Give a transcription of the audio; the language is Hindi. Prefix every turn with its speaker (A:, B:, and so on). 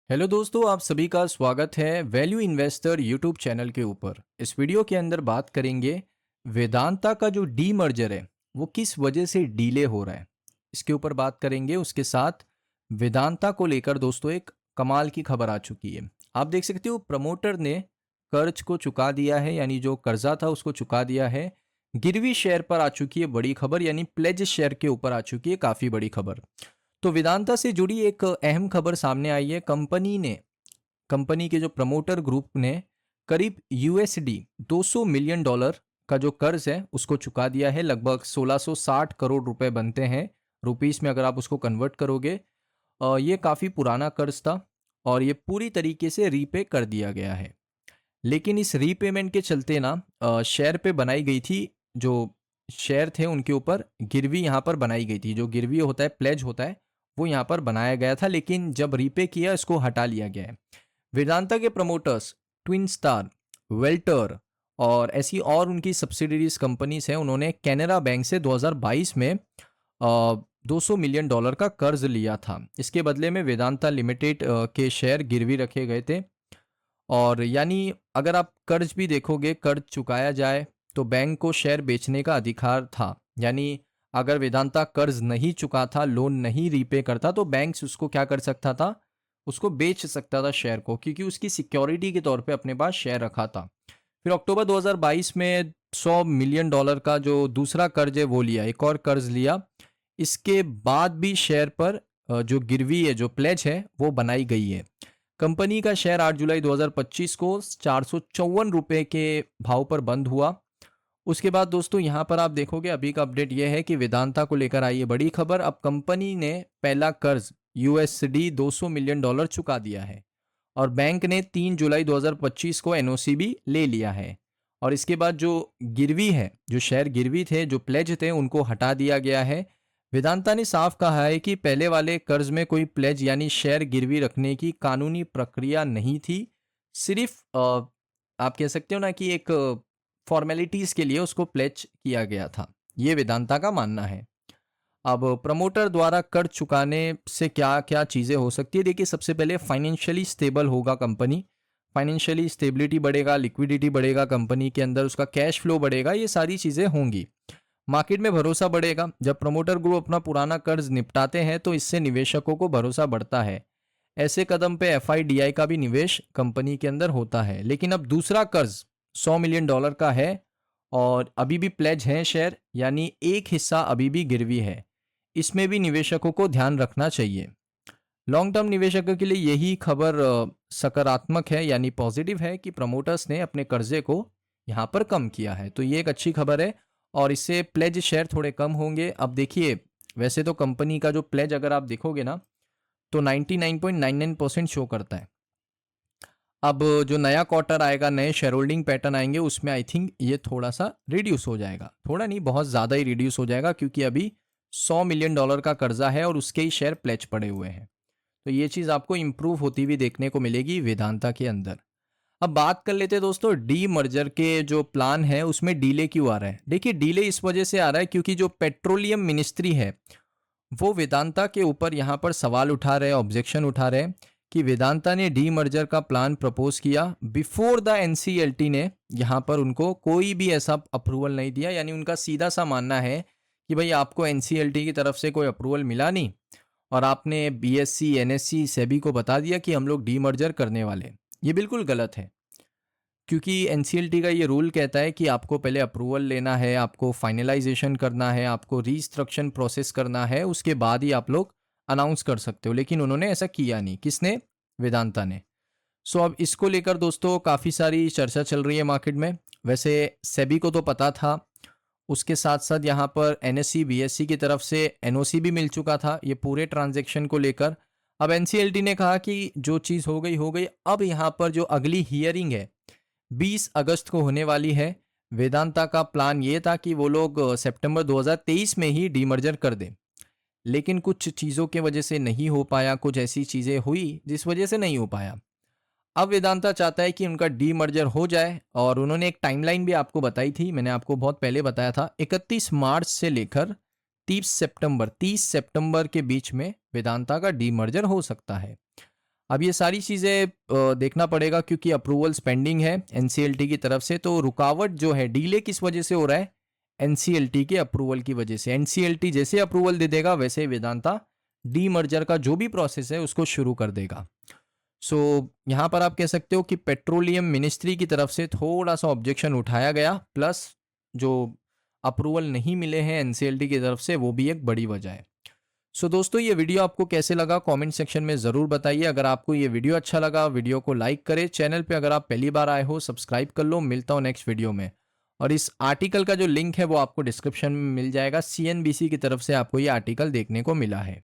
A: हेलो दोस्तों, आप सभी का स्वागत है वैल्यू इन्वेस्टर यूट्यूब चैनल के ऊपर। इस वीडियो के अंदर बात करेंगे वेदांता का जो डीमर्जर है वो किस वजह से डीले हो रहा है, इसके ऊपर बात करेंगे। उसके साथ वेदांता को लेकर दोस्तों एक कमाल की खबर आ चुकी है। आप देख सकते हो प्रमोटर ने कर्ज को चुका दिया है, यानी जो कर्जा था उसको चुका दिया है। गिरवी शेयर पर आ चुकी है बड़ी खबर, यानी प्लेज शेयर के ऊपर आ चुकी है काफ़ी बड़ी खबर। तो वेदांता से जुड़ी एक अहम खबर सामने आई है। कंपनी के जो प्रमोटर ग्रुप ने करीब यूएसडी 200 मिलियन डॉलर का जो कर्ज है उसको चुका दिया है। लगभग 1660 करोड़ रुपए बनते हैं रुपीस में, अगर आप उसको कन्वर्ट करोगे। ये काफ़ी पुराना कर्ज था और ये पूरी तरीके से रीपे कर दिया गया है। लेकिन इस रीपेमेंट के चलते ना शेयर पे बनाई गई थी, जो शेयर थे उनके ऊपर गिरवी यहाँ पर बनाई गई थी। जो गिरवी होता है, प्लेज होता है, वो यहाँ पर बनाया गया था, लेकिन जब रीपे किया इसको हटा लिया गया है। वेदांता के प्रमोटर्स ट्विन स्टार, वेल्टर और ऐसी और उनकी सब्सिडरीज कंपनीज हैं, उन्होंने कैनरा बैंक से 2022 में 200 मिलियन डॉलर का कर्ज लिया था। इसके बदले में वेदांता लिमिटेड के शेयर गिरवी रखे गए थे। और यानी अगर आप कर्ज भी देखोगे, कर्ज चुकाया जाए तो बैंक को शेयर बेचने का अधिकार था। यानी अगर वेदांता कर्ज नहीं चुका था, लोन नहीं रीपे करता, तो बैंक उसको क्या कर सकता था, उसको बेच सकता था शेयर को, क्योंकि उसकी सिक्योरिटी के तौर पे अपने पास शेयर रखा था। फिर अक्टूबर 2022 में 100 मिलियन डॉलर का जो दूसरा कर्ज है वो लिया, एक और कर्ज लिया। इसके बाद भी शेयर पर जो गिरवी है, जो प्लेज है, वो बनाई गई है। कंपनी का शेयर 8 जुलाई 2025 को 454 रुपए के भाव पर बंद हुआ। उसके बाद दोस्तों यहाँ पर आप देखोगे अभी का अपडेट यह है कि वेदांता को लेकर आई है बड़ी खबर। अब कंपनी ने पहला कर्ज यूएसडी 200 मिलियन डॉलर चुका दिया है और बैंक ने 3 जुलाई 2025 को एनओसी भी ले लिया है। और इसके बाद जो गिरवी है, जो शेयर गिरवी थे, जो प्लेज थे, उनको हटा दिया गया है। वेदांता ने साफ कहा है कि पहले वाले कर्ज में कोई प्लेज यानी शेयर गिरवी रखने की कानूनी प्रक्रिया नहीं थी। सिर्फ आप कह सकते हो ना कि एक फॉर्मेलिटीज के लिए उसको प्लेज किया गया था। ये वेदांता का मानना है। अब प्रमोटर द्वारा कर्ज चुकाने से क्या क्या चीज़ें हो सकती है, देखिए सबसे पहले फाइनेंशियली स्टेबल होगा कंपनी। फाइनेंशियली स्टेबिलिटी बढ़ेगा, लिक्विडिटी बढ़ेगा कंपनी के अंदर, उसका कैश फ्लो बढ़ेगा, ये सारी चीज़ें होंगी। मार्केट में भरोसा बढ़ेगा। जब प्रमोटर ग्रुप अपना पुराना कर्ज निपटाते हैं तो इससे निवेशकों को भरोसा बढ़ता है। ऐसे कदम पे एफआईडीआई का भी निवेश कंपनी के अंदर होता है। लेकिन अब दूसरा कर्ज 100 मिलियन डॉलर का है और अभी भी प्लेज है शेयर, यानी एक हिस्सा अभी भी गिरवी है। इसमें भी निवेशकों को ध्यान रखना चाहिए। लॉन्ग टर्म निवेशकों के लिए यही खबर सकारात्मक है, यानी पॉजिटिव है कि प्रमोटर्स ने अपने कर्जे को यहाँ पर कम किया है। तो ये एक अच्छी खबर है और इससे प्लेज शेयर थोड़े कम होंगे। अब देखिए, वैसे तो कंपनी का जो प्लेज अगर आप देखोगे ना तो 99.99% शो करता है। अब जो नया क्वार्टर आएगा, नए शेयर होल्डिंग पैटर्न आएंगे, उसमें आई थिंक ये थोड़ा सा रिड्यूस हो जाएगा। थोड़ा नहीं, बहुत ज़्यादा ही रिड्यूस हो जाएगा, क्योंकि अभी 100 मिलियन डॉलर का कर्जा है और उसके ही शेयर प्लेज पड़े हुए हैं। तो ये चीज़ आपको इम्प्रूव होती हुई देखने को मिलेगी वेदांता के अंदर। अब बात कर लेते हैं दोस्तों डी मर्जर के जो प्लान है उसमें डीले क्यों आ रहा है। देखिए, डीले इस वजह से आ रहा है क्योंकि जो पेट्रोलियम मिनिस्ट्री है वो वेदांता के ऊपर यहाँ पर सवाल उठा रहे हैं, ऑब्जेक्शन उठा रहे हैं कि वेदांता ने डी मर्जर का प्लान प्रपोज किया बिफोर द एनसीएलटी ने यहाँ पर उनको कोई भी ऐसा अप्रूवल नहीं दिया। यानी उनका सीधा सा मानना है कि भाई आपको एनसीएलटी की तरफ से कोई अप्रूवल मिला नहीं और आपने बीएससी, एनएससी, सेबी को बता दिया कि हम लोग डी मर्जर करने वाले हैं। ये बिल्कुल गलत है, क्योंकि एनसीएलटी का ये रूल कहता है कि आपको पहले अप्रूवल लेना है, आपको फाइनलाइजेशन करना है, आपको रीस्ट्रक्शन प्रोसेस करना है, उसके बाद ही आप लोग अनाउंस कर सकते हो। लेकिन उन्होंने ऐसा किया नहीं। किसने? वेदांता ने। सो अब इसको लेकर दोस्तों काफ़ी सारी चर्चा चल रही है मार्केट में। वैसे सेबी को तो पता था, उसके साथ साथ यहाँ पर एनएससी, बीएससी की तरफ से एनओसी भी मिल चुका था ये पूरे ट्रांजैक्शन को लेकर। अब एनसीएलटी ने कहा कि जो चीज़ हो गई हो गई। अब यहाँ पर जो अगली हियरिंग है 20 अगस्त को होने वाली है। वेदांता का प्लान ये था कि वो लोग सितंबर 2023 में ही डीमर्जर कर दें, लेकिन कुछ चीज़ों के वजह से नहीं हो पाया। कुछ ऐसी चीज़ें हुई जिस वजह से नहीं हो पाया। अब वेदांता चाहता है कि उनका डीमर्जर हो जाए और उन्होंने एक टाइमलाइन भी आपको बताई थी, मैंने आपको बहुत पहले बताया था। 31 मार्च से लेकर 30 सितंबर के बीच में वेदांता का डीमर्जर हो सकता है। अब ये सारी चीज़ें देखना पड़ेगा क्योंकि अप्रूवल्स पेंडिंग है एनसीएलटी की तरफ से। तो रुकावट जो है, डीले किस वजह से हो रहा है? एनसीएलटी के अप्रूवल की वजह से। एनसीएलटी जैसे अप्रूवल दे देगा वैसे ही वेदांता डीमर्जर का जो भी प्रोसेस है उसको शुरू कर देगा। सो यहाँ पर आप कह सकते हो कि पेट्रोलियम मिनिस्ट्री की तरफ से थोड़ा सा ऑब्जेक्शन उठाया गया, प्लस जो अप्रूवल नहीं मिले हैं एनसीएलटी की तरफ से वो भी एक बड़ी वजह है। सो दोस्तों, ये वीडियो आपको कैसे लगा कमेंट सेक्शन में ज़रूर बताइए। अगर आपको ये वीडियो अच्छा लगा, वीडियो को लाइक करें। चैनल पे अगर आप पहली बार आए हो सब्सक्राइब कर लो। मिलता हूँ नेक्स्ट वीडियो में। और इस आर्टिकल का जो लिंक है वो आपको डिस्क्रिप्शन में मिल जाएगा। सीएनबीसी की तरफ से आपको ये आर्टिकल देखने को मिला है।